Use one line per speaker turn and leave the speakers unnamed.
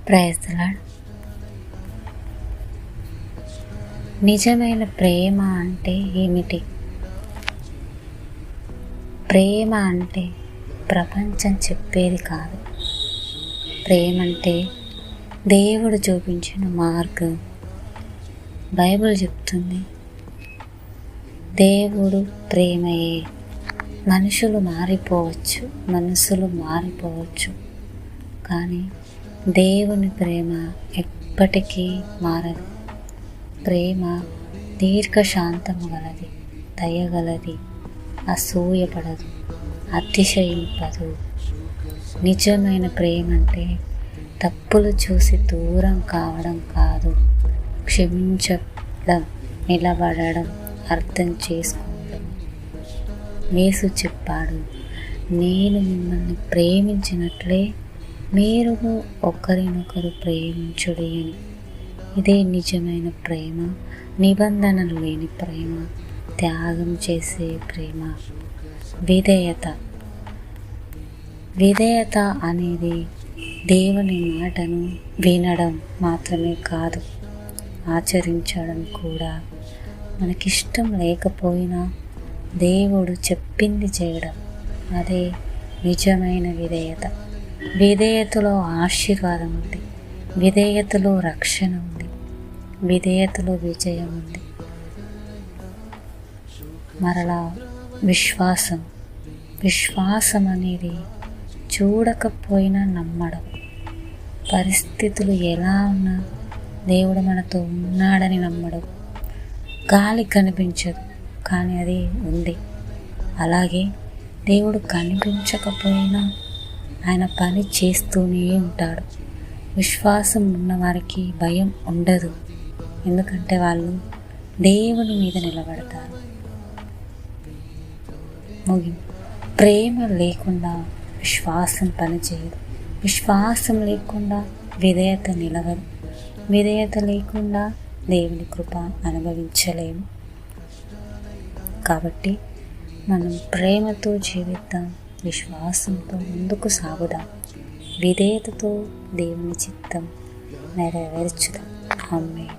Praise the lord. నిజమైన ప్రేమ అంటే ఏమిటి? ప్రేమ అంటే ప్రపంచం చెప్పేది కాదు. ప్రేమ అంటే దేవుడు చూపించిన మార్గం. బైబిల్ చెప్తుంది దేవుడు ప్రేమయే. మనుషులు మారిపోవచ్చు, మనసులు మారిపోవచ్చు, కానీ దేవుని ప్రేమ ఎప్పటికీ మారదు. ప్రేమ దీర్ఘశాంతము గలది, దయగలది, అసూయపడదు, అతిశయింపదు. నిజమైన ప్రేమ అంటే తప్పులు చూసి దూరం కావడం కాదు, క్షమించడం, నిలబడడం, అర్థం చేసుకోవడం. యేసు చెప్పాడు, నేను మిమ్మల్ని ప్రేమించినట్లే మీరు ఒకరినొకరు ప్రేమించుడి అని. ఇదే నిజమైన ప్రేమ, నిబంధనలు లేని ప్రేమ, త్యాగం చేసే ప్రేమ. విధేయత అనేది దేవుని మాటను వినడం మాత్రమే కాదు, ఆచరించడం కూడా. మనకిష్టం లేకపోయినా దేవుడు చెప్పింది చేయడం, అదే నిజమైన విధేయత. విధేయతలో ఆశీర్వాదం ఉంది, విధేయతలో రక్షణ ఉంది, విధేయతలో విజయం ఉంది. మరలా విశ్వాసం అనేది చూడకపోయినా నమ్మడం. పరిస్థితులు ఎలా ఉన్నా దేవుడు మనతో ఉన్నాడని నమ్మడం. గాలి కనిపించదు, కానీ అది ఉంది. అలాగే దేవుడు కనిపించకపోయినా ఆయన పని చేస్తూనే ఉంటాడు. విశ్వాసం ఉన్నవారికి భయం ఉండదు, ఎందుకంటే వాళ్ళు దేవుని మీద నిలబడతారు. ప్రేమ లేకుండా విశ్వాసం పనిచేయదు, విశ్వాసం లేకుండా విధేయత నిలవదు, విధేయత లేకుండా దేవుని కృప అనుభవించలేము. కాబట్టి మనం ప్రేమతో జీవిద్దాం, విశ్వాసంతో ముందుకు సాగుదాం, విధేయతతో దేవుని చిత్తం నెరవేర్చుదాం. ఆమేన్.